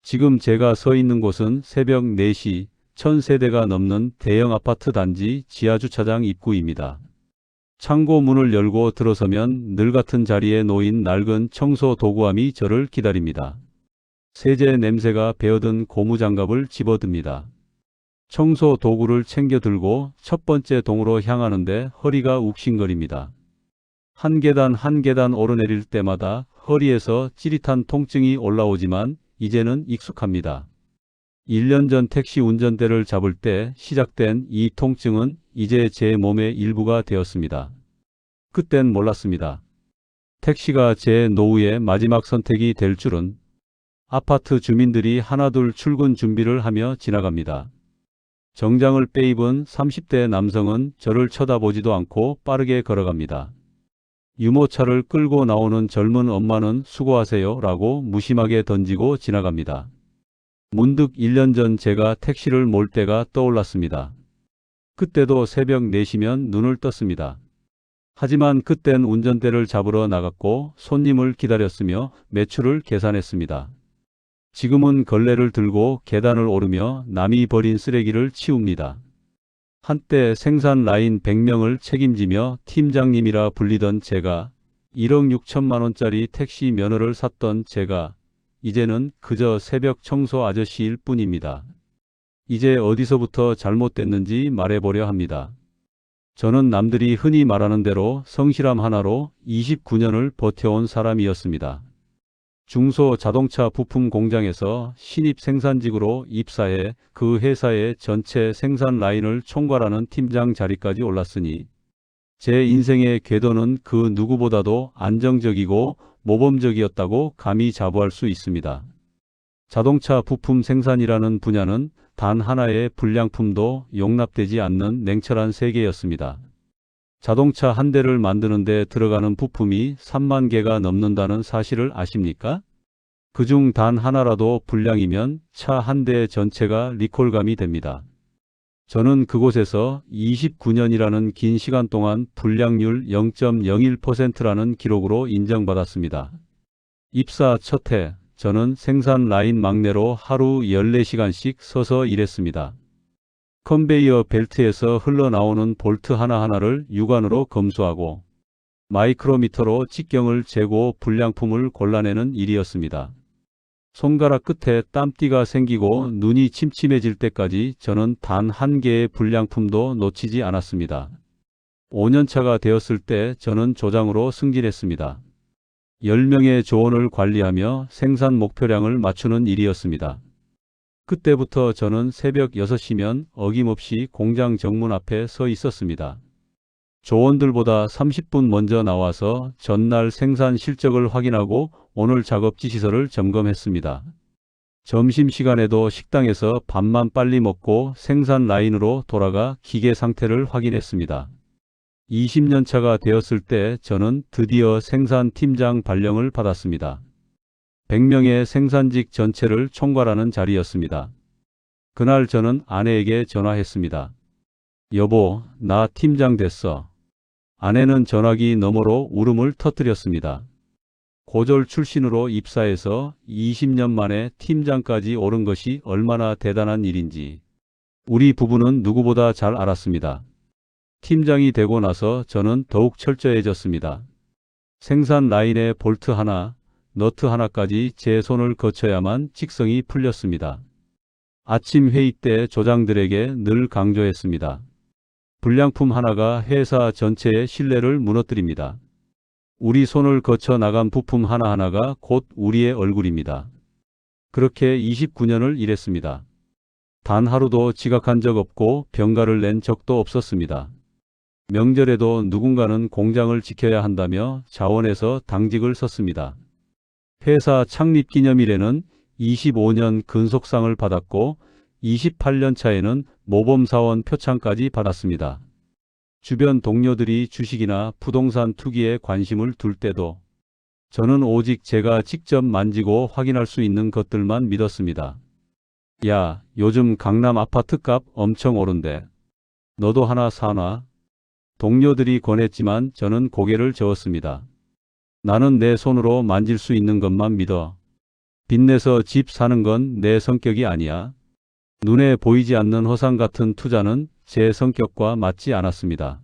지금 제가 서 있는 곳은 새벽 4시 1000세대가 넘는 대형 아파트 단지 지하주차장 입구입니다. 창고 문을 열고 들어서면 늘 같은 자리에 놓인 낡은 청소 도구함이 저를 기다립니다. 세제 냄새가 배어든 고무장갑을 집어듭니다. 청소 도구를 챙겨 들고 첫 번째 동으로 향하는데 허리가 욱신거립니다. 한 계단 한 계단 오르내릴 때마다 허리에서 찌릿한 통증이 올라오지만 이제는 익숙합니다. 1년 전 택시 운전대를 잡을 때 시작된 이 통증은 이제 제 몸의 일부가 되었습니다. 그땐 몰랐습니다. 택시가 제 노후의 마지막 선택이 될 줄은. 아파트 주민들이 하나둘 출근 준비를 하며 지나갑니다. 정장을 빼입은 30대 남성은 저를 쳐다보지도 않고 빠르게 걸어갑니다. 유모차를 끌고 나오는 젊은 엄마는 수고하세요 라고 무심하게 던지고 지나갑니다. 문득 1년 전 제가 택시를 몰 때가 떠올랐습니다. 그때도 새벽 4시면 눈을 떴습니다. 하지만 그땐 운전대를 잡으러 나갔고 손님을 기다렸으며 매출을 계산했습니다. 지금은 걸레를 들고 계단을 오르며 남이 버린 쓰레기를 치웁니다. 한때 생산 라인 100명을 책임지며 팀장님이라 불리던 제가, 1억 6천만 원짜리 택시 면허를 샀던 제가 이제는 그저 새벽 청소 아저씨일 뿐입니다. 이제 어디서부터 잘못됐는지 말해보려 합니다. 저는 남들이 흔히 말하는 대로 성실함 하나로 29년을 버텨온 사람이었습니다. 중소자동차 부품 공장에서 신입 생산직으로 입사해 그 회사의 전체 생산 라인을 총괄하는 팀장 자리까지 올랐으니 제 인생의 궤도는 그 누구보다도 안정적이고 모범적이었다고 감히 자부할 수 있습니다. 자동차 부품 생산이라는 분야는 단 하나의 불량품도 용납되지 않는 냉철한 세계였습니다. 자동차 한 대를 만드는 데 들어가는 부품이 3만 개가 넘는다는 사실을 아십니까? 그중 단 하나라도 불량이면 차 한 대 전체가 리콜감이 됩니다. 저는 그곳에서 29년이라는 긴 시간 동안 불량률 0.01%라는 기록으로 인정받았습니다. 입사 첫 해, 저는 생산 라인 막내로 하루 14시간씩 서서 일했습니다. 컨베이어 벨트에서 흘러나오는 볼트 하나하나를 육안으로 검수하고 마이크로미터로 직경을 재고 불량품을 골라내는 일이었습니다. 손가락 끝에 땀띠가 생기고 눈이 침침해질 때까지 저는 단 한 개의 불량품도 놓치지 않았습니다. 5년차가 되었을 때 저는 조장으로 승진했습니다. 10명의 조원을 관리하며 생산 목표량을 맞추는 일이었습니다. 그때부터 저는 새벽 6시면 어김없이 공장 정문 앞에 서 있었습니다. 조원들보다 30분 먼저 나와서 전날 생산 실적을 확인하고 오늘 작업지 시설을 점검했습니다. 점심시간에도 식당에서 밥만 빨리 먹고 생산 라인으로 돌아가 기계 상태를 확인했습니다. 20년 차가 되었을 때 저는 드디어 생산팀장 발령을 받았습니다. 100명의 생산직 전체를 총괄하는 자리였습니다. 그날 저는 아내에게 전화했습니다. 여보, 나 팀장 됐어. 아내는 전화기 너머로 울음을 터뜨렸습니다. 고졸 출신으로 입사해서 20년 만에 팀장까지 오른 것이 얼마나 대단한 일인지 우리 부부는 누구보다 잘 알았습니다. 팀장이 되고 나서 저는 더욱 철저해졌습니다. 생산 라인에 볼트 하나, 너트 하나까지 제 손을 거쳐야만 직성이 풀렸습니다. 아침 회의 때 조장들에게 늘 강조했습니다. 불량품 하나가 회사 전체의 신뢰를 무너뜨립니다. 우리 손을 거쳐 나간 부품 하나하나가 곧 우리의 얼굴입니다. 그렇게 29년을 일했습니다. 단 하루도 지각한 적 없고 병가를 낸 적도 없었습니다. 명절에도 누군가는 공장을 지켜야 한다며 자원에서 당직을 섰습니다. 회사 창립 기념일에는 25년 근속상을 받았고 28년 차에는 모범사원 표창까지 받았습니다. 주변 동료들이 주식이나 부동산 투기에 관심을 둘 때도 저는 오직 제가 직접 만지고 확인할 수 있는 것들만 믿었습니다. 야, 요즘 강남 아파트값 엄청 오른대. 너도 하나 사놔. 동료들이 권했지만 저는 고개를 저었습니다. 나는 내 손으로 만질 수 있는 것만 믿어. 빚내서 집 사는 건 내 성격이 아니야. 눈에 보이지 않는 허상 같은 투자는 제 성격과 맞지 않았습니다.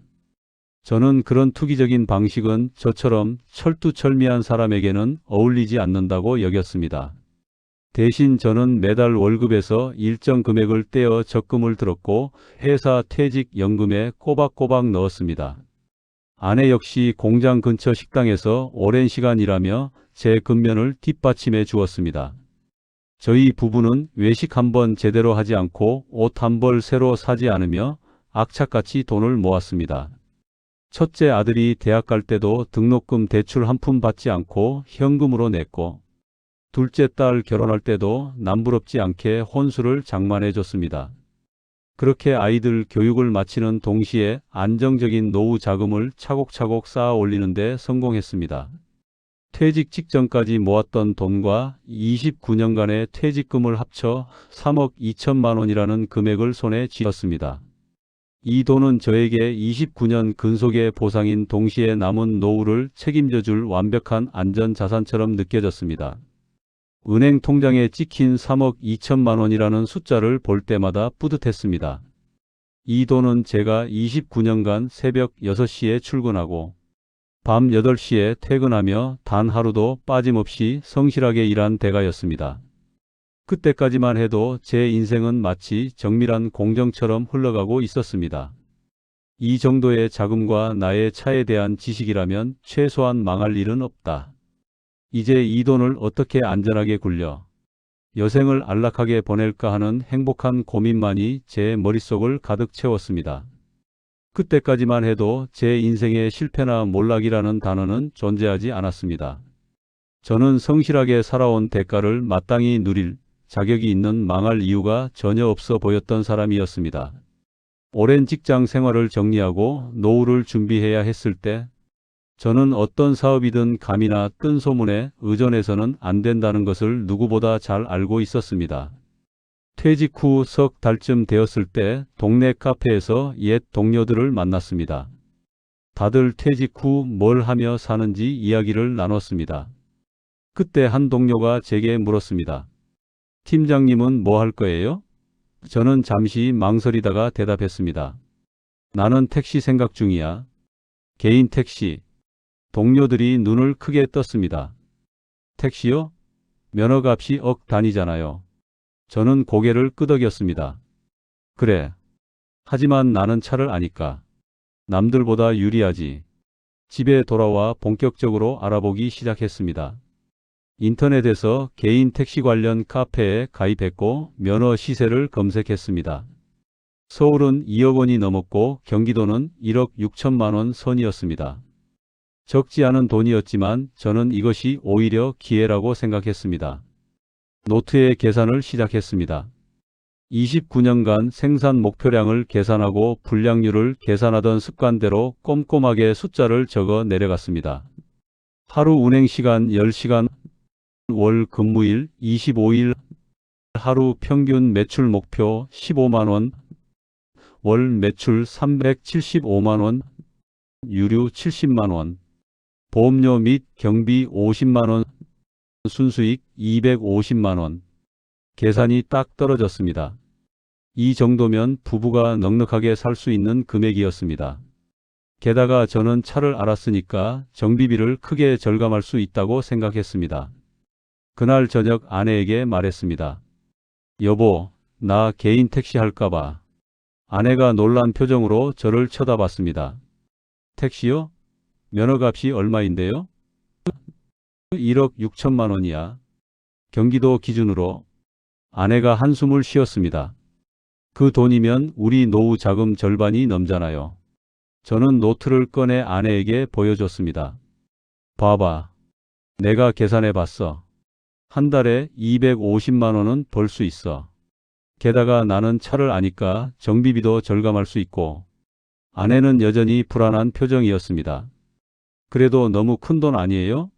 저는 그런 투기적인 방식은 저처럼 철두철미한 사람에게는 어울리지 않는다고 여겼습니다. 대신 저는 매달 월급에서 일정 금액을 떼어 적금을 들었고 회사 퇴직연금에 꼬박꼬박 넣었습니다. 아내 역시 공장 근처 식당에서 오랜 시간 일하며 제 근면을 뒷받침해 주었습니다. 저희 부부는 외식 한번 제대로 하지 않고 옷 한 벌 새로 사지 않으며 악착같이 돈을 모았습니다. 첫째 아들이 대학 갈 때도 등록금 대출 한 푼 받지 않고 현금으로 냈고, 둘째 딸 결혼할 때도 남부럽지 않게 혼수를 장만해 줬습니다. 그렇게 아이들 교육을 마치는 동시에 안정적인 노후 자금을 차곡차곡 쌓아 올리는 데 성공했습니다. 퇴직 직전까지 모았던 돈과 29년간의 퇴직금을 합쳐 3억 2천만 원이라는 금액을 손에 쥐었습니다. 이 돈은 저에게 29년 근속의 보상인 동시에 남은 노후를 책임져 줄 완벽한 안전자산처럼 느껴졌습니다. 은행 통장에 찍힌 3억 2천만 원이라는 숫자를 볼 때마다 뿌듯했습니다. 이 돈은 제가 29년간 새벽 6시에 출근하고 밤 8시에 퇴근하며 단 하루도 빠짐없이 성실하게 일한 대가였습니다. 그때까지만 해도 제 인생은 마치 정밀한 공정처럼 흘러가고 있었습니다. 이 정도의 자금과 나의 차에 대한 지식이라면 최소한 망할 일은 없다. 이제 이 돈을 어떻게 안전하게 굴려 여생을 안락하게 보낼까 하는 행복한 고민만이 제 머릿속을 가득 채웠습니다. 그때까지만 해도 제 인생에 실패나 몰락이라는 단어는 존재하지 않았습니다. 저는 성실하게 살아온 대가를 마땅히 누릴 자격이 있는 망할 이유가 전혀 없어 보였던 사람이었습니다. 오랜 직장 생활을 정리하고 노후를 준비해야 했을 때 저는 어떤 사업이든 감이나 뜬 소문에 의존해서는 안 된다는 것을 누구보다 잘 알고 있었습니다. 퇴직 후 석 달쯤 되었을 때 동네 카페에서 옛 동료들을 만났습니다. 다들 퇴직 후 뭘 하며 사는지 이야기를 나눴습니다. 그때 한 동료가 제게 물었습니다. 팀장님은 뭐 할 거예요? 저는 잠시 망설이다가 대답했습니다. 나는 택시 생각 중이야. 개인 택시. 동료들이 눈을 크게 떴습니다. 택시요? 면허값이 억 단위잖아요. 저는 고개를 끄덕였습니다. 그래. 하지만 나는 차를 아니까. 남들보다 유리하지. 집에 돌아와 본격적으로 알아보기 시작했습니다. 인터넷에서 개인 택시 관련 카페에 가입했고 면허 시세를 검색했습니다. 서울은 2억 원이 넘었고 경기도는 1억 6천만 원 선이었습니다. 적지 않은 돈이었지만 저는 이것이 오히려 기회라고 생각했습니다. 노트에 계산을 시작했습니다. 29년간 생산 목표량을 계산하고 불량률을 계산하던 습관대로 꼼꼼하게 숫자를 적어 내려갔습니다. 하루 운행시간 10시간, 월 근무일 25일, 하루 평균 매출 목표 15만 원, 월 매출 375만 원, 유류 70만 원, 보험료 및 경비 50만 원, 순수익 250만 원. 계산이 딱 떨어졌습니다. 이 정도면 부부가 넉넉하게 살 수 있는 금액이었습니다. 게다가 저는 차를 알았으니까 정비비를 크게 절감할 수 있다고 생각했습니다. 그날 저녁 아내에게 말했습니다. 여보, 나 개인 택시 할까봐. 아내가 놀란 표정으로 저를 쳐다봤습니다. 택시요? 면허값이 얼마인데요? 1억 6천만 원이야. 경기도 기준으로. 아내가 한숨을 쉬었습니다. 그 돈이면 우리 노후 자금 절반이 넘잖아요. 저는 노트를 꺼내 아내에게 보여줬습니다. 봐봐. 내가 계산해 봤어. 한 달에 250만 원은 벌 수 있어. 게다가 나는 차를 아니까 정비비도 절감할 수 있고. 아내는 여전히 불안한 표정이었습니다. 그래도 너무 큰 돈 아니에요?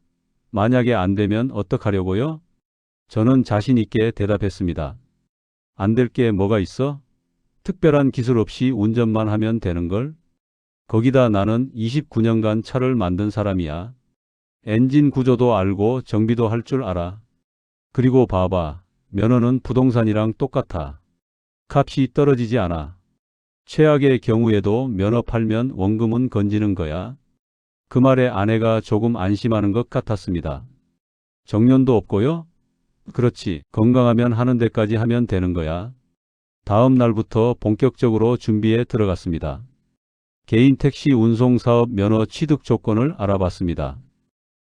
만약에 안 되면 어떡하려고요? 저는 자신 있게 대답했습니다. 안 될 게 뭐가 있어? 특별한 기술 없이 운전만 하면 되는걸? 거기다 나는 29년간 차를 만든 사람이야. 엔진 구조도 알고 정비도 할 줄 알아. 그리고 봐봐. 면허는 부동산이랑 똑같아. 값이 떨어지지 않아. 최악의 경우에도 면허 팔면 원금은 건지는 거야. 그 말에 아내가 조금 안심하는 것 같았습니다. 정년도 없고요? 그렇지. 건강하면 하는 데까지 하면 되는 거야. 다음 날부터 본격적으로 준비에 들어갔습니다. 개인 택시 운송 사업 면허 취득 조건을 알아봤습니다.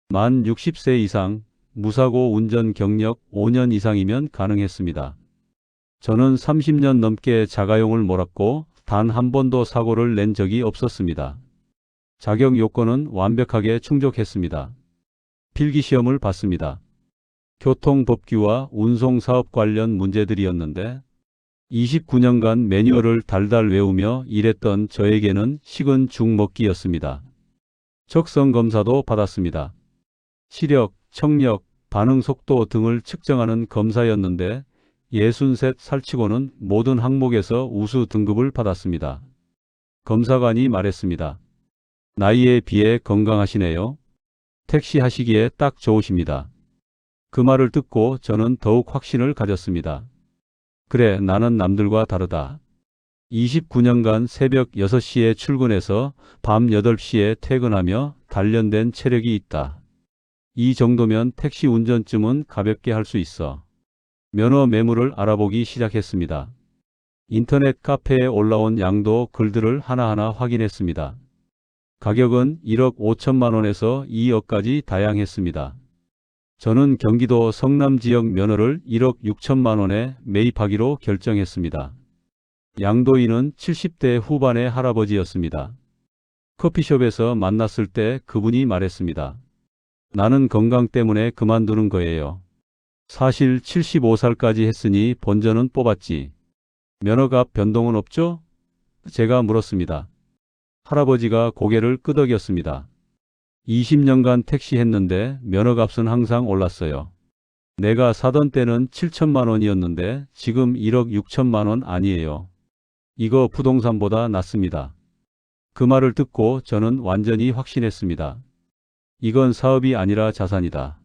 만 60세 이상, 무사고 운전 경력 5년 이상이면 가능했습니다. 저는 30년 넘게 자가용을 몰았고 단 한 번도 사고를 낸 적이 없었습니다. 자격 요건은 완벽하게 충족했습니다. 필기시험을 봤습니다. 교통법규와 운송사업 관련 문제들이었는데 29년간 매뉴얼을 달달 외우며 일했던 저에게는 식은 죽 먹기였습니다. 적성검사도 받았습니다. 시력, 청력, 반응 속도 등을 측정하는 검사였는데 63 살치고는 모든 항목에서 우수 등급을 받았습니다. 검사관이 말했습니다. 나이에 비해 건강하시네요. 택시 하시기에 딱 좋으십니다. 그 말을 듣고 저는 더욱 확신을 가졌습니다. 그래, 나는 남들과 다르다. 29년간 새벽 6시에 출근해서 밤 8시에 퇴근하며 단련된 체력이 있다. 이 정도면 택시 운전쯤은 가볍게 할 수 있어. 면허 매물을 알아보기 시작했습니다. 인터넷 카페에 올라온 양도 글들을 하나하나 확인했습니다. 가격은 1억 5천만 원에서 2억까지 다양했습니다. 저는 경기도 성남 지역 면허를 1억 6천만 원에 매입하기로 결정했습니다. 양도인은 70대 후반의 할아버지였습니다. 커피숍에서 만났을 때 그분이 말했습니다. 나는 건강 때문에 그만두는 거예요. 사실 75살까지 했으니 본전은 뽑았지. 면허값 변동은 없죠? 제가 물었습니다. 할아버지가 고개를 끄덕였습니다. 20년간 택시 했는데 면허값은 항상 올랐어요. 내가 사던 때는 7천만 원이었는데 지금 1억 6천만 원 아니에요. 이거 부동산보다 낫습니다. 그 말을 듣고 저는 완전히 확신했습니다. 이건 사업이 아니라 자산이다.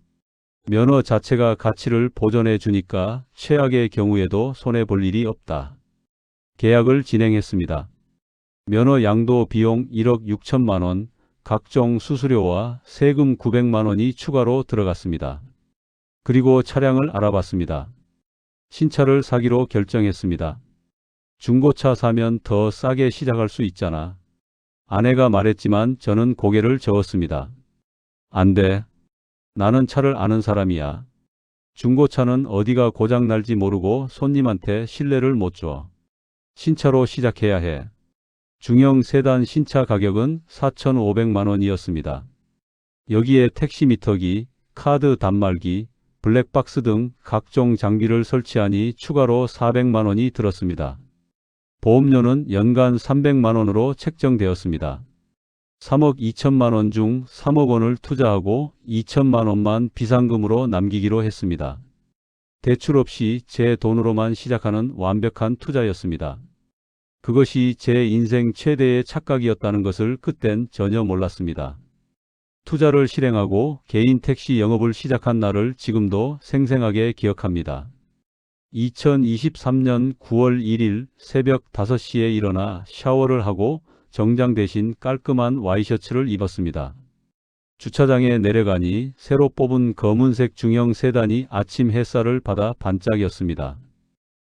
면허 자체가 가치를 보존해 주니까 최악의 경우에도 손해볼 일이 없다. 계약을 진행했습니다. 면허 양도 비용 1억 6천만 원, 각종 수수료와 세금 900만 원이 추가로 들어갔습니다. 그리고 차량을 알아봤습니다. 신차를 사기로 결정했습니다. 중고차 사면 더 싸게 시작할 수 있잖아. 아내가 말했지만 저는 고개를 저었습니다. 안 돼. 나는 차를 아는 사람이야. 중고차는 어디가 고장 날지 모르고 손님한테 신뢰를 못 줘. 신차로 시작해야 해. 중형 세단 신차 가격은 4,500만 원이었습니다. 여기에 택시미터기, 카드 단말기, 블랙박스 등 각종 장비를 설치하니 추가로 400만 원이 들었습니다. 보험료는 연간 300만 원으로 책정되었습니다. 3억 2천만 원 중 3억 원을 투자하고 2천만 원만 비상금으로 남기기로 했습니다. 대출 없이 제 돈으로만 시작하는 완벽한 투자였습니다. 그것이 제 인생 최대의 착각이었다는 것을 그땐 전혀 몰랐습니다. 투자를 실행하고 개인 택시 영업을 시작한 날을 지금도 생생하게 기억합니다. 2023년 9월 1일 새벽 5시에 일어나 샤워를 하고 정장 대신 깔끔한 와이셔츠를 입었습니다. 주차장에 내려가니 새로 뽑은 검은색 중형 세단이 아침 햇살을 받아 반짝였습니다.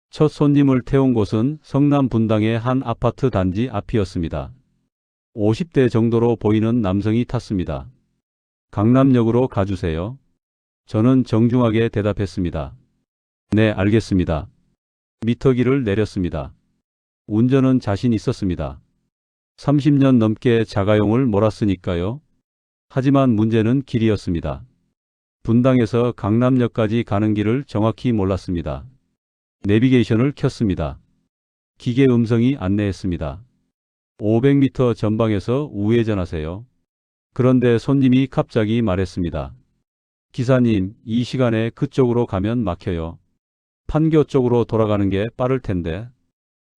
첫 손님을 태운 곳은 성남 분당의 한 아파트 단지 앞이었습니다. 50대 정도로 보이는 남성이 탔습니다. 강남역으로 가주세요. 저는 정중하게 대답했습니다. 네, 알겠습니다. 미터기를 내렸습니다. 운전은 자신 있었습니다. 30년 넘게 자가용을 몰았으니까요. 하지만 문제는 길이었습니다. 분당에서 강남역까지 가는 길을 정확히 몰랐습니다. 내비게이션을 켰습니다. 기계 음성이 안내했습니다. 500m 전방에서 우회전하세요. 그런데 손님이 갑자기 말했습니다. 기사님, 이 시간에 그쪽으로 가면 막혀요. 판교 쪽으로 돌아가는 게 빠를 텐데.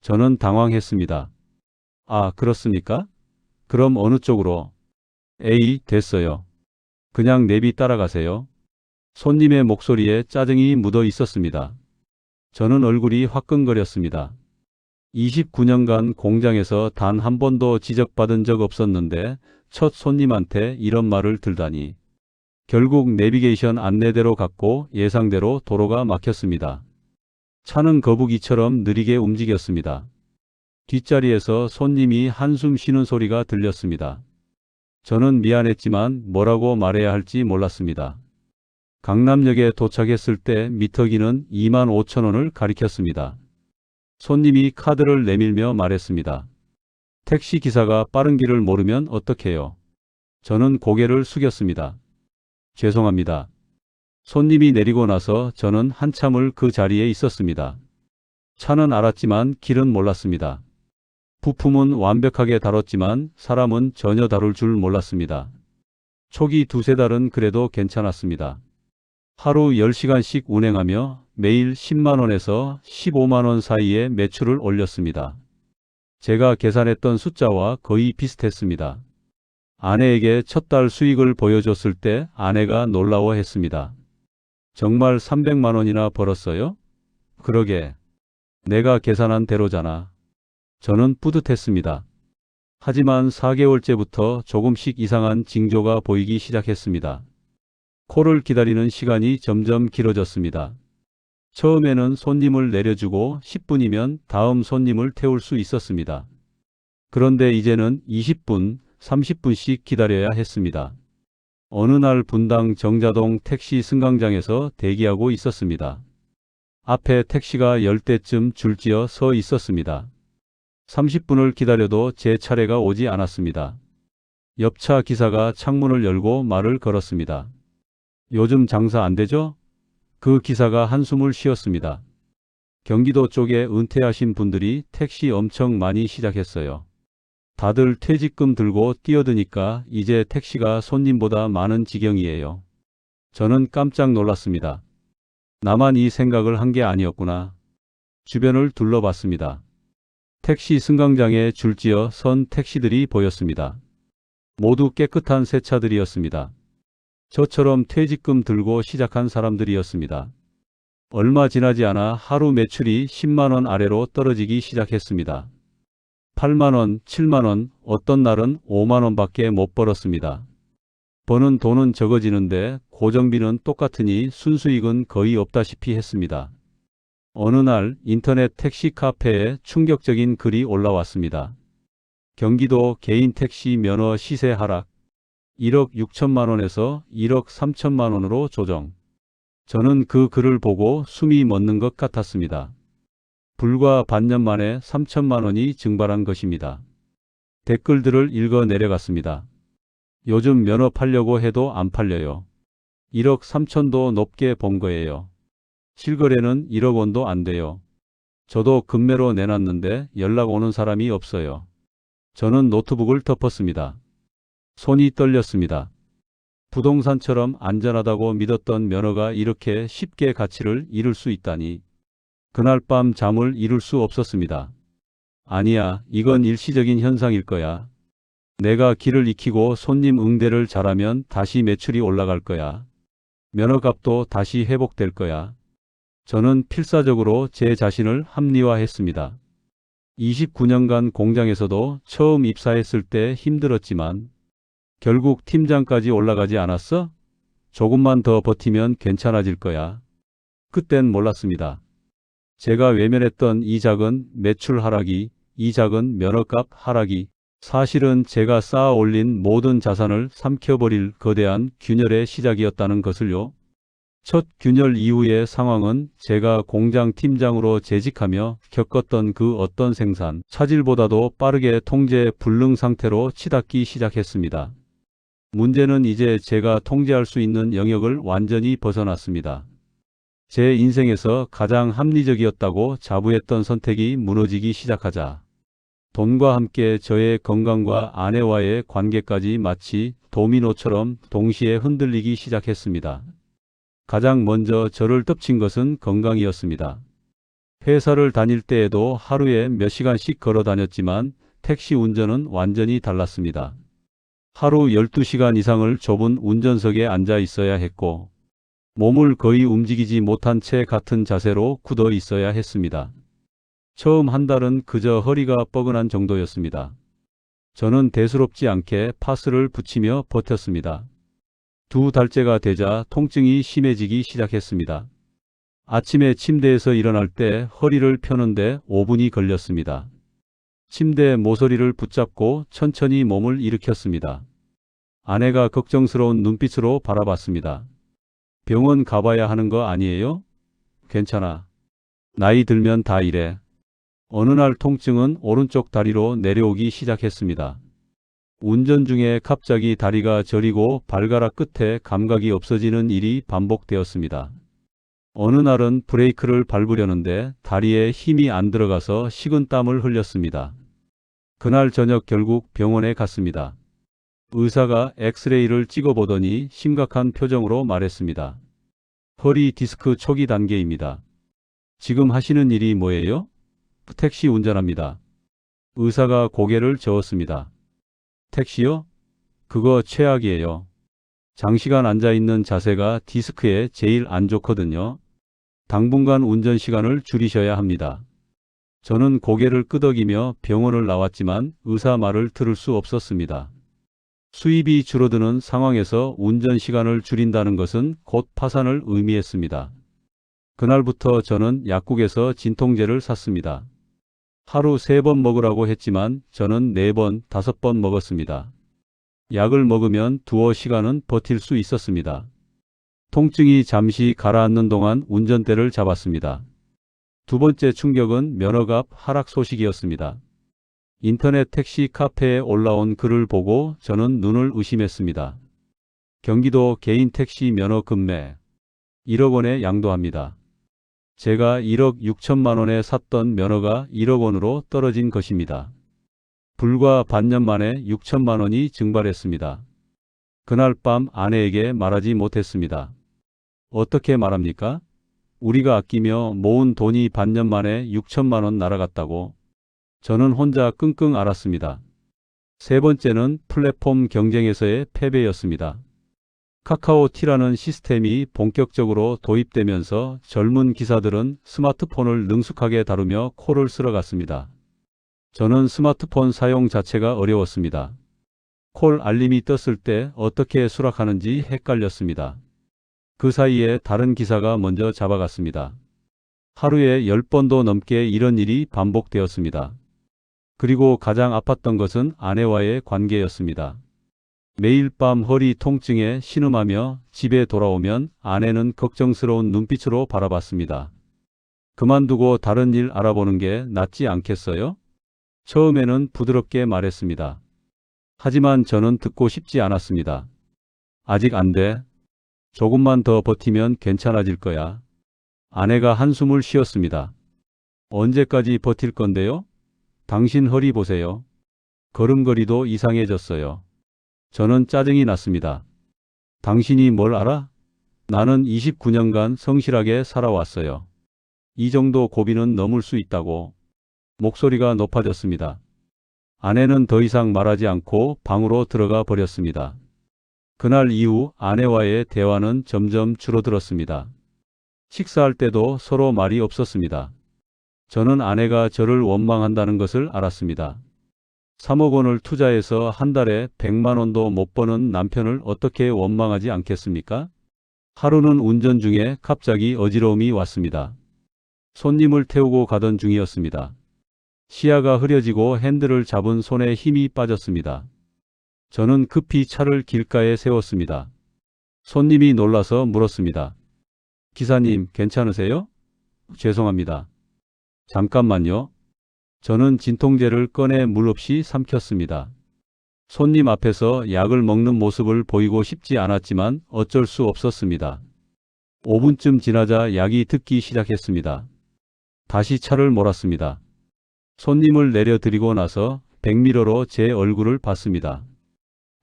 저는 당황했습니다. 아, 그렇습니까? 그럼 어느 쪽으로? 에이, 됐어요. 그냥 내비 따라가세요. 손님의 목소리에 짜증이 묻어 있었습니다. 저는 얼굴이 화끈거렸습니다. 29년간 공장에서 단 한 번도 지적받은 적 없었는데 첫 손님한테 이런 말을 들다니. 결국 내비게이션 안내대로 갔고 예상대로 도로가 막혔습니다. 차는 거북이처럼 느리게 움직였습니다. 뒷자리에서 손님이 한숨 쉬는 소리가 들렸습니다. 저는 미안했지만 뭐라고 말해야 할지 몰랐습니다. 강남역에 도착했을 때 미터기는 25,000원을 가리켰습니다. 손님이 카드를 내밀며 말했습니다. 택시 기사가 빠른 길을 모르면 어떡해요? 저는 고개를 숙였습니다. 죄송합니다. 손님이 내리고 나서 저는 한참을 그 자리에 있었습니다. 차는 알았지만 길은 몰랐습니다. 부품은 완벽하게 다뤘지만 사람은 전혀 다룰 줄 몰랐습니다. 초기 두세 달은 그래도 괜찮았습니다. 하루 10시간씩 운행하며 매일 10만원에서 15만원 사이의 매출을 올렸습니다. 제가 계산했던 숫자와 거의 비슷했습니다. 아내에게 첫 달 수익을 보여줬을 때 아내가 놀라워했습니다. 정말 300만원이나 벌었어요? 그러게. 내가 계산한 대로잖아. 저는 뿌듯했습니다. 하지만 4개월째부터 조금씩 이상한 징조가 보이기 시작했습니다. 콜을 기다리는 시간이 점점 길어졌습니다. 처음에는 손님을 내려주고 10분이면 다음 손님을 태울 수 있었습니다. 그런데 이제는 20분, 30분씩 기다려야 했습니다. 어느 날 분당 정자동 택시 승강장에서 대기하고 있었습니다. 앞에 택시가 10대쯤 줄지어 서 있었습니다. 30분을 기다려도 제 차례가 오지 않았습니다. 옆차 기사가 창문을 열고 말을 걸었습니다. 요즘 장사 안 되죠? 그 기사가 한숨을 쉬었습니다. 경기도 쪽에 은퇴하신 분들이 택시 엄청 많이 시작했어요. 다들 퇴직금 들고 뛰어드니까 이제 택시가 손님보다 많은 지경이에요. 저는 깜짝 놀랐습니다. 나만 이 생각을 한 게 아니었구나. 주변을 둘러봤습니다. 택시 승강장에 줄지어 선 택시들이 보였습니다. 모두 깨끗한 새 차들이었습니다. 저처럼 퇴직금 들고 시작한 사람들이었습니다. 얼마 지나지 않아 하루 매출이 10만원 아래로 떨어지기 시작했습니다. 8만원, 7만원, 어떤 날은 5만원밖에 못 벌었습니다. 버는 돈은 적어지는데 고정비는 똑같으니 순수익은 거의 없다시피 했습니다. 어느 날 인터넷 택시 카페에 충격적인 글이 올라왔습니다. 경기도 개인 택시 면허 시세 하락. 1억 6천만 원에서 1억 3천만 원으로 조정. 저는 그 글을 보고 숨이 멎는 것 같았습니다. 불과 반년 만에 3천만 원이 증발한 것입니다. 댓글들을 읽어 내려갔습니다. 요즘 면허 팔려고 해도 안 팔려요. 1억 3천도 높게 본 거예요. 실거래는 1억 원도 안 돼요. 저도 급매로 내놨는데 연락 오는 사람이 없어요. 저는 노트북을 덮었습니다. 손이 떨렸습니다. 부동산처럼 안전하다고 믿었던 면허가 이렇게 쉽게 가치를 잃을 수 있다니. 그날 밤 잠을 이룰 수 없었습니다. 아니야, 이건 일시적인 현상일 거야. 내가 길을 익히고 손님 응대를 잘하면 다시 매출이 올라갈 거야. 면허값도 다시 회복될 거야. 저는 필사적으로 제 자신을 합리화했습니다. 29년간 공장에서도 처음 입사했을 때 힘들었지만 결국 팀장까지 올라가지 않았어? 조금만 더 버티면 괜찮아질 거야. 그땐 몰랐습니다. 제가 외면했던 이 작은 매출 하락이, 이 작은 면허값 하락이 사실은 제가 쌓아 올린 모든 자산을 삼켜버릴 거대한 균열의 시작이었다는 것을요. 첫 균열 이후의 상황은 제가 공장 팀장으로 재직하며 겪었던 그 어떤 생산, 차질보다도 빠르게 통제 불능 상태로 치닫기 시작했습니다. 문제는 이제 제가 통제할 수 있는 영역을 완전히 벗어났습니다. 제 인생에서 가장 합리적이었다고 자부했던 선택이 무너지기 시작하자 돈과 함께 저의 건강과 아내와의 관계까지 마치 도미노처럼 동시에 흔들리기 시작했습니다. 가장 먼저 저를 덮친 것은 건강이었습니다. 회사를 다닐 때에도 하루에 몇 시간씩 걸어 다녔지만 택시 운전은 완전히 달랐습니다. 하루 12시간 이상을 좁은 운전석에 앉아 있어야 했고 몸을 거의 움직이지 못한 채 같은 자세로 굳어 있어야 했습니다. 처음 한 달은 그저 허리가 뻐근한 정도였습니다. 저는 대수롭지 않게 파스를 붙이며 버텼습니다. 2달째가 되자 통증이 심해지기 시작했습니다. 아침에 침대에서 일어날 때 허리를 펴는데 5분이 걸렸습니다. 침대 모서리를 붙잡고 천천히 몸을 일으켰습니다. 아내가 걱정스러운 눈빛으로 바라봤습니다. 병원 가봐야 하는 거 아니에요? 괜찮아. 나이 들면 다 이래. 어느 날 통증은 오른쪽 다리로 내려오기 시작했습니다. 운전 중에 갑자기 다리가 저리고 발가락 끝에 감각이 없어지는 일이 반복되었습니다. 어느 날은 브레이크를 밟으려는데 다리에 힘이 안 들어가서 식은땀을 흘렸습니다. 그날 저녁 결국 병원에 갔습니다. 의사가 엑스레이를 찍어보더니 심각한 표정으로 말했습니다. 허리 디스크 초기 단계입니다. 지금 하시는 일이 뭐예요? 택시 운전합니다. 의사가 고개를 저었습니다. 택시요? 그거 최악이에요. 장시간 앉아있는 자세가 디스크에 제일 안 좋거든요. 당분간 운전 시간을 줄이셔야 합니다. 저는 고개를 끄덕이며 병원을 나왔지만 의사 말을 들을 수 없었습니다. 수입이 줄어드는 상황에서 운전 시간을 줄인다는 것은 곧 파산을 의미했습니다. 그날부터 저는 약국에서 진통제를 샀습니다. 하루 3번 먹으라고 했지만 저는 4번, 5번 먹었습니다. 약을 먹으면 두어 시간은 버틸 수 있었습니다. 통증이 잠시 가라앉는 동안 운전대를 잡았습니다. 2번째 충격은 면허값 하락 소식이었습니다. 인터넷 택시 카페에 올라온 글을 보고 저는 눈을 의심했습니다. 경기도 개인 택시 면허 급매 1억 원에 양도합니다. 제가 1억 6천만 원에 샀던 면허가 1억 원으로 떨어진 것입니다. 불과 반년 만에 6천만 원이 증발했습니다. 그날 밤 아내에게 말하지 못했습니다. 어떻게 말합니까? 우리가 아끼며 모은 돈이 반년 만에 6천만 원 날아갔다고. 저는 혼자 끙끙 앓았습니다. 3번째는 플랫폼 경쟁에서의 패배였습니다. 카카오티라는 시스템이 본격적으로 도입되면서 젊은 기사들은 스마트폰을 능숙하게 다루며 콜을 쓸어갔습니다. 저는 스마트폰 사용 자체가 어려웠습니다. 콜 알림이 떴을 때 어떻게 수락하는지 헷갈렸습니다. 그 사이에 다른 기사가 먼저 잡아갔습니다. 하루에 10번도 넘게 이런 일이 반복되었습니다. 그리고 가장 아팠던 것은 아내와의 관계였습니다. 매일 밤 허리 통증에 신음하며 집에 돌아오면 아내는 걱정스러운 눈빛으로 바라봤습니다. 그만두고 다른 일 알아보는 게 낫지 않겠어요? 처음에는 부드럽게 말했습니다. 하지만 저는 듣고 싶지 않았습니다. 아직 안 돼. 조금만 더 버티면 괜찮아질 거야. 아내가 한숨을 쉬었습니다. 언제까지 버틸 건데요? 당신 허리 보세요. 걸음걸이도 이상해졌어요. 저는 짜증이 났습니다. 당신이 뭘 알아? 나는 29년간 성실하게 살아왔어요. 이 정도 고비는 넘을 수 있다고. 목소리가 높아졌습니다. 아내는 더 이상 말하지 않고 방으로 들어가 버렸습니다. 그날 이후 아내와의 대화는 점점 줄어들었습니다. 식사할 때도 서로 말이 없었습니다. 저는 아내가 저를 원망한다는 것을 알았습니다. 3억 원을 투자해서 한 달에 100만 원도 못 버는 남편을 어떻게 원망하지 않겠습니까? 하루는 운전 중에 갑자기 어지러움이 왔습니다. 손님을 태우고 가던 중이었습니다. 시야가 흐려지고 핸들을 잡은 손에 힘이 빠졌습니다. 저는 급히 차를 길가에 세웠습니다. 손님이 놀라서 물었습니다. 기사님, 괜찮으세요? 죄송합니다. 잠깐만요. 저는 진통제를 꺼내 물 없이 삼켰습니다. 손님 앞에서 약을 먹는 모습을 보이고 싶지 않았지만 어쩔 수 없었습니다. 5분쯤 지나자 약이 듣기 시작했습니다. 다시 차를 몰았습니다. 손님을 내려드리고 나서 백미러로 제 얼굴을 봤습니다.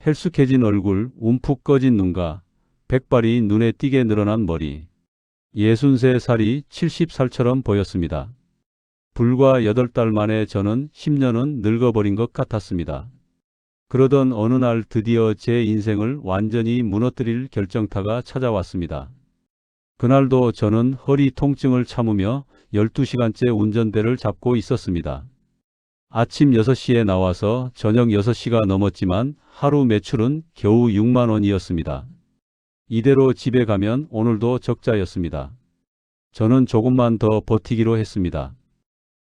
헬쑥해진 얼굴, 움푹 꺼진 눈과 백발이 눈에 띄게 늘어난 머리. 63살이 70살처럼 보였습니다. 불과 8달 만에 저는 10년은 늙어버린 것 같았습니다. 그러던 어느 날 드디어 제 인생을 완전히 무너뜨릴 결정타가 찾아왔습니다. 그날도 저는 허리 통증을 참으며 12시간째 운전대를 잡고 있었습니다. 아침 6시에 나와서 저녁 6시가 넘었지만 하루 매출은 겨우 6만 원이었습니다. 이대로 집에 가면 오늘도 적자였습니다. 저는 조금만 더 버티기로 했습니다.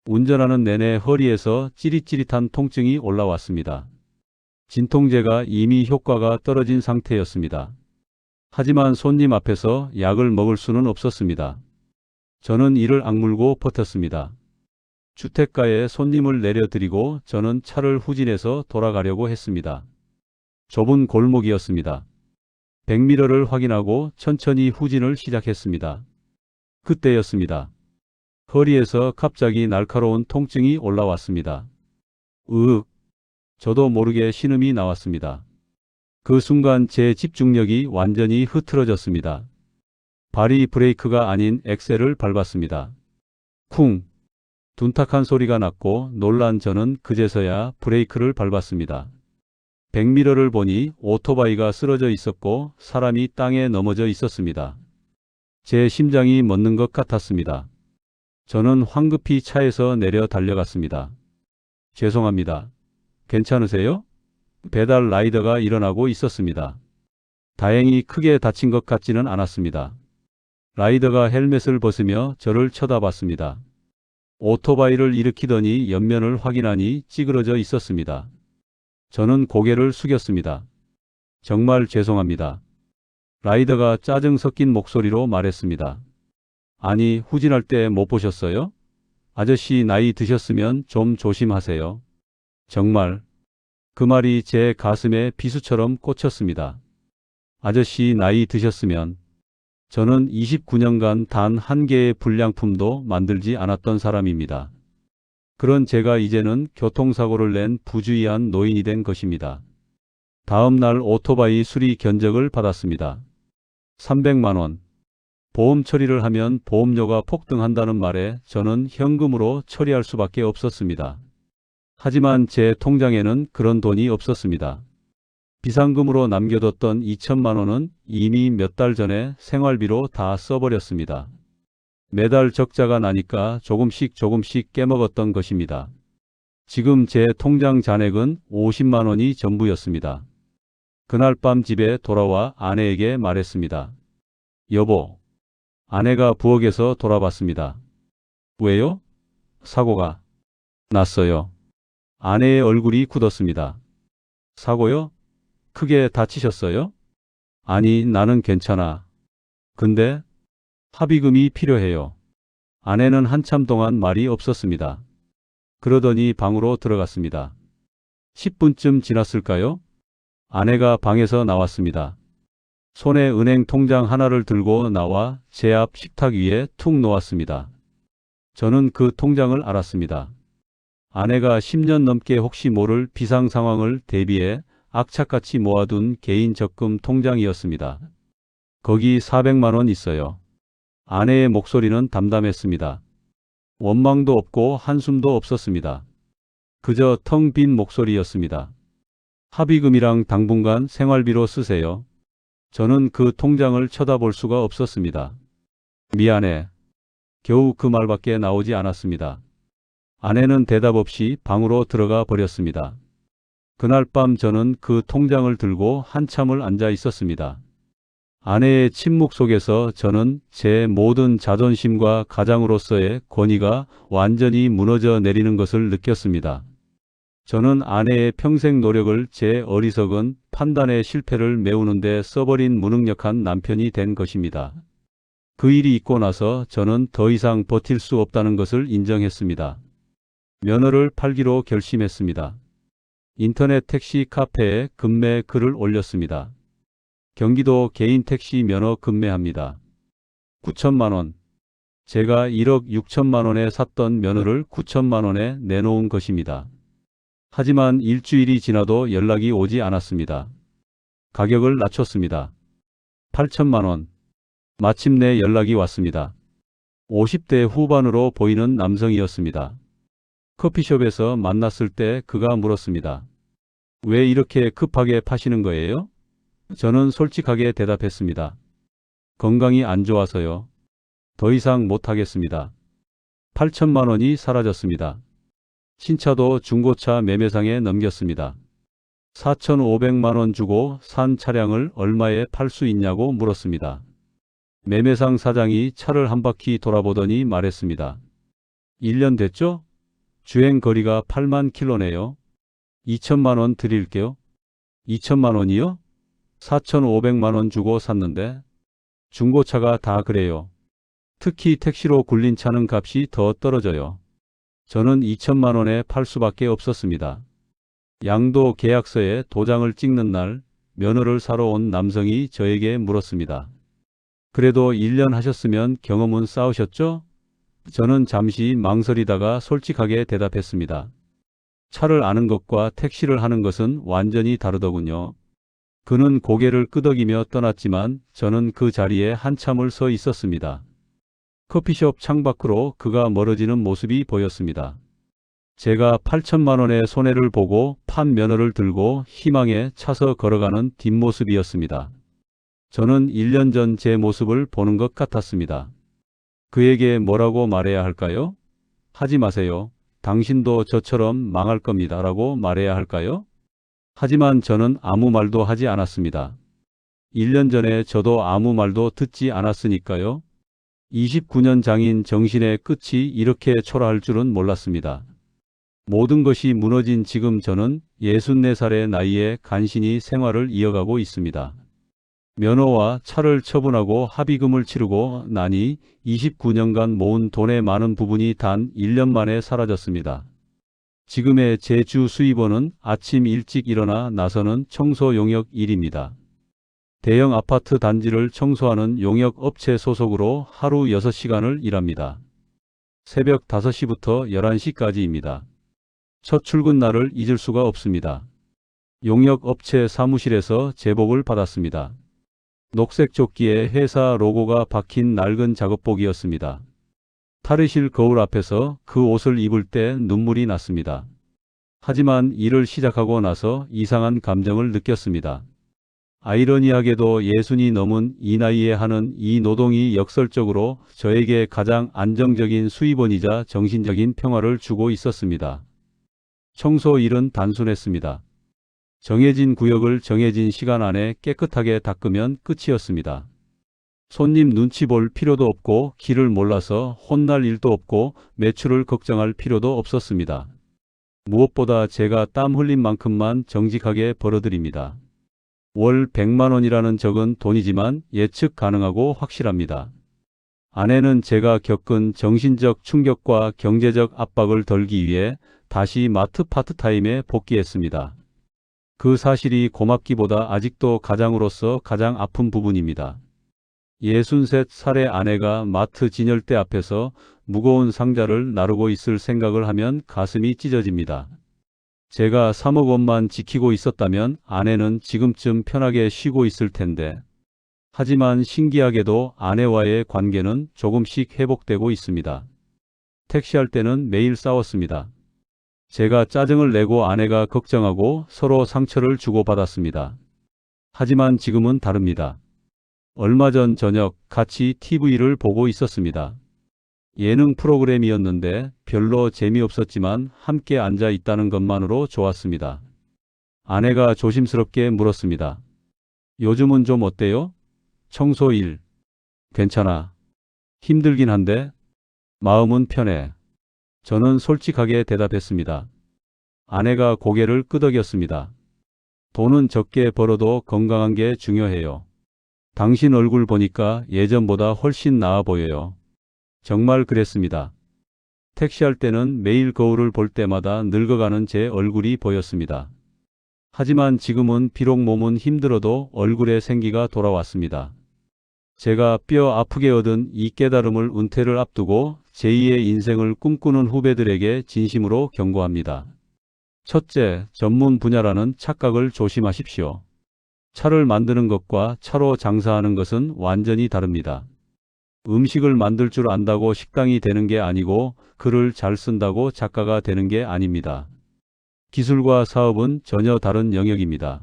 운전하는 내내 허리에서 찌릿찌릿한 통증이 올라왔습니다. 진통제가 이미 효과가 떨어진 상태였습니다. 하지만 손님 앞에서 약을 먹을 수는 없었습니다. 저는 이를 악물고 버텼습니다. 주택가에 손님을 내려드리고 저는 차를 후진해서 돌아가려고 했습니다. 좁은 골목이었습니다. 백미러를 확인하고 천천히 후진을 시작했습니다. 그때였습니다. 허리에서 갑자기 날카로운 통증이 올라왔습니다. 으윽! 저도 모르게 신음이 나왔습니다. 그 순간 제 집중력이 완전히 흐트러졌습니다. 발이 브레이크가 아닌 엑셀을 밟았습니다. 쿵! 둔탁한 소리가 났고 놀란 저는 그제서야 브레이크를 밟았습니다. 백미러를 보니 오토바이가 쓰러져 있었고 사람이 땅에 넘어져 있었습니다. 제 심장이 멎는 것 같았습니다. 저는 황급히 차에서 내려 달려갔습니다. 죄송합니다. 괜찮으세요? 배달 라이더가 일어나고 있었습니다. 다행히 크게 다친 것 같지는 않았습니다. 라이더가 헬멧을 벗으며 저를 쳐다봤습니다. 오토바이를 일으키더니 옆면을 확인하니 찌그러져 있었습니다. 저는 고개를 숙였습니다. 정말 죄송합니다. 라이더가 짜증 섞인 목소리로 말했습니다. 아니, 후진할 때 못 보셨어요? 아저씨 나이 드셨으면 좀 조심하세요. 정말. 그 말이 제 가슴에 비수처럼 꽂혔습니다. 아저씨 나이 드셨으면. 저는 29년간 단 한 개의 불량품도 만들지 않았던 사람입니다. 그런 제가 이제는 교통사고를 낸 부주의한 노인이 된 것입니다. 다음 날 오토바이 수리 견적을 받았습니다. 300만 원. 보험 처리를 하면 보험료가 폭등한다는 말에 저는 현금으로 처리할 수밖에 없었습니다. 하지만 제 통장에는 그런 돈이 없었습니다. 비상금으로 남겨뒀던 2천만 원은 이미 몇 달 전에 생활비로 다 써버렸습니다. 매달 적자가 나니까 조금씩 깨먹었던 것입니다. 지금 제 통장 잔액은 50만 원이 전부였습니다. 그날 밤 집에 돌아와 아내에게 말했습니다. 여보. 아내가 부엌에서 돌아봤습니다. 왜요? 사고가 났어요. 아내의 얼굴이 굳었습니다. 사고요? 크게 다치셨어요? 아니, 나는 괜찮아. 근데 합의금이 필요해요. 아내는 한참 동안 말이 없었습니다. 그러더니 방으로 들어갔습니다. 10분쯤 지났을까요? 아내가 방에서 나왔습니다. 손에 은행 통장 하나를 들고 나와 제 앞 식탁 위에 툭 놓았습니다. 저는 그 통장을 알았습니다. 아내가 10년 넘게 혹시 모를 비상 상황을 대비해 악착같이 모아둔 개인 적금 통장이었습니다. 거기 400만 원 있어요. 아내의 목소리는 담담했습니다. 원망도 없고 한숨도 없었습니다. 그저 텅 빈 목소리였습니다. 합의금이랑 당분간 생활비로 쓰세요. 저는 그 통장을 쳐다볼 수가 없었습니다. 미안해. 겨우 그 말밖에 나오지 않았습니다. 아내는 대답 없이 방으로 들어가 버렸습니다. 그날 밤 저는 그 통장을 들고 한참을 앉아 있었습니다. 아내의 침묵 속에서 저는 제 모든 자존심과 가장으로서의 권위가 완전히 무너져 내리는 것을 느꼈습니다. 저는 아내의 평생 노력을 제 어리석은 판단의 실패를 메우는 데 써버린 무능력한 남편이 된 것입니다. 그 일이 있고 나서 저는 더 이상 버틸 수 없다는 것을 인정했습니다. 면허를 팔기로 결심했습니다. 인터넷 택시 카페에 급매 글을 올렸습니다. 경기도 개인 택시 면허 급매합니다. 9천만 원. 제가 1억 6천만 원에 샀던 면허를 9천만 원에 내놓은 것입니다. 하지만 일주일이 지나도 연락이 오지 않았습니다. 가격을 낮췄습니다. 8천만 원. 마침내 연락이 왔습니다. 50대 후반으로 보이는 남성이었습니다. 커피숍에서 만났을 때 그가 물었습니다. 왜 이렇게 급하게 파시는 거예요? 저는 솔직하게 대답했습니다. 건강이 안 좋아서요. 더 이상 못하겠습니다. 8천만 원이 사라졌습니다. 신차도 중고차 매매상에 넘겼습니다. 4,500만 원 주고 산 차량을 얼마에 팔 수 있냐고 물었습니다. 매매상 사장이 차를 한 바퀴 돌아보더니 말했습니다. 1년 됐죠? 주행 거리가 8만 킬로네요. 2천만 원 드릴게요. 2천만 원이요? 4,500만 원 주고 샀는데. 중고차가 다 그래요. 특히 택시로 굴린 차는 값이 더 떨어져요. 저는 2천만 원에 팔 수밖에 없었습니다. 양도 계약서에 도장을 찍는 날 면허를 사러 온 남성이 저에게 물었습니다. 그래도 1년 하셨으면 경험은 쌓으셨죠? 저는 잠시 망설이다가 솔직하게 대답했습니다. 차를 아는 것과 택시를 하는 것은 완전히 다르더군요. 그는 고개를 끄덕이며 떠났지만 저는 그 자리에 한참을 서 있었습니다. 커피숍 창밖으로 그가 멀어지는 모습이 보였습니다. 제가 8천만 원의 손해를 보고 판 면허를 들고 희망에 차서 걸어가는 뒷모습이었습니다. 저는 1년 전 제 모습을 보는 것 같았습니다. 그에게 뭐라고 말해야 할까요? 하지 마세요. 당신도 저처럼 망할 겁니다. 라고 말해야 할까요? 하지만 저는 아무 말도 하지 않았습니다. 1년 전에 저도 아무 말도 듣지 않았으니까요. 29년 장인 정신의 끝이 이렇게 초라할 줄은 몰랐습니다. 모든 것이 무너진 지금 저는 64살의 나이에 간신히 생활을 이어가고 있습니다. 면허와 차를 처분하고 합의금을 치르고 나니 29년간 모은 돈의 많은 부분이 단 1년 만에 사라졌습니다. 지금의 제 주 수입원은 아침 일찍 일어나 나서는 청소 용역 일입니다. 대형 아파트 단지를 청소하는 용역 업체 소속으로 하루 6시간을 일합니다. 새벽 5시부터 11시까지입니다. 첫 출근 날을 잊을 수가 없습니다. 용역 업체 사무실에서 제복을 받았습니다. 녹색 조끼에 회사 로고가 박힌 낡은 작업복이었습니다. 탈의실 거울 앞에서 그 옷을 입을 때 눈물이 났습니다. 하지만 일을 시작하고 나서 이상한 감정을 느꼈습니다. 아이러니하게도 60이 넘은 이 나이에 하는 이 노동이 역설적으로 저에게 가장 안정적인 수입원이자 정신적인 평화를 주고 있었습니다. 청소 일은 단순했습니다. 정해진 구역을 정해진 시간 안에 깨끗하게 닦으면 끝이었습니다. 손님 눈치 볼 필요도 없고 길을 몰라서 혼날 일도 없고 매출을 걱정할 필요도 없었습니다. 무엇보다 제가 땀 흘린 만큼만 정직하게 벌어들입니다. 월 100만 원이라는 적은 돈이지만 예측 가능하고 확실합니다. 아내는 제가 겪은 정신적 충격과 경제적 압박을 덜기 위해 다시 마트 파트타임에 복귀했습니다. 그 사실이 고맙기보다 아직도 가장으로서 가장 아픈 부분입니다. 63살의 아내가 마트 진열대 앞에서 무거운 상자를 나르고 있을 생각을 하면 가슴이 찢어집니다. 제가 3억 원만 지키고 있었다면 아내는 지금쯤 편하게 쉬고 있을 텐데. 하지만 신기하게도 아내와의 관계는 조금씩 회복되고 있습니다. 택시할 때는 매일 싸웠습니다. 제가 짜증을 내고 아내가 걱정하고 서로 상처를 주고받았습니다. 하지만 지금은 다릅니다. 얼마 전 저녁 같이 TV를 보고 있었습니다. 예능 프로그램이었는데 별로 재미없었지만 함께 앉아 있다는 것만으로 좋았습니다. 아내가 조심스럽게 물었습니다. 요즘은 좀 어때요? 청소 일. 괜찮아. 힘들긴 한데 마음은 편해. 저는 솔직하게 대답했습니다. 아내가 고개를 끄덕였습니다. 돈은 적게 벌어도 건강한 게 중요해요. 당신 얼굴 보니까 예전보다 훨씬 나아 보여요. 정말 그랬습니다. 택시할 때는 매일 거울을 볼 때마다 늙어가는 제 얼굴이 보였습니다. 하지만 지금은 비록 몸은 힘들어도 얼굴에 생기가 돌아왔습니다. 제가 뼈 아프게 얻은 이 깨달음을 은퇴를 앞두고 제2의 인생을 꿈꾸는 후배들에게 진심으로 경고합니다. 첫째, 전문 분야라는 착각을 조심하십시오. 차를 만드는 것과 차로 장사하는 것은 완전히 다릅니다. 음식을 만들 줄 안다고 식당이 되는 게 아니고 글을 잘 쓴다고 작가가 되는 게 아닙니다. 기술과 사업은 전혀 다른 영역입니다.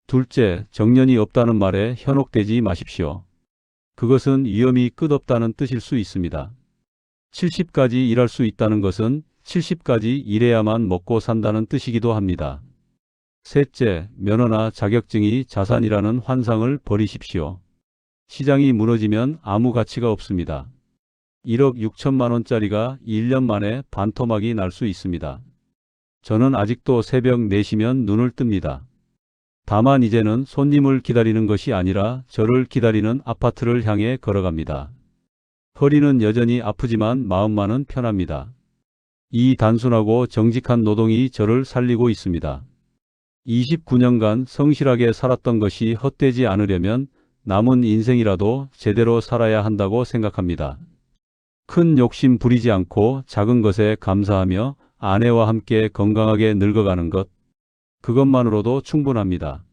둘째, 정년이 없다는 말에 현혹되지 마십시오. 그것은 위험이 끝없다는 뜻일 수 있습니다. 70까지 일할 수 있다는 것은 70까지 일해야만 먹고 산다는 뜻이기도 합니다. 셋째, 면허나 자격증이 자산이라는 환상을 버리십시오. 시장이 무너지면 아무 가치가 없습니다. 1억 6천만 원짜리가 1년 만에 반토막이 날 수 있습니다. 저는 아직도 새벽 4시면 눈을 뜹니다. 다만 이제는 손님을 기다리는 것이 아니라 저를 기다리는 아파트를 향해 걸어갑니다. 허리는 여전히 아프지만 마음만은 편합니다. 이 단순하고 정직한 노동이 저를 살리고 있습니다. 29년간 성실하게 살았던 것이 헛되지 않으려면 남은 인생이라도 제대로 살아야 한다고 생각합니다. 큰 욕심 부리지 않고 작은 것에 감사하며 아내와 함께 건강하게 늙어가는 것, 그것만으로도 충분합니다.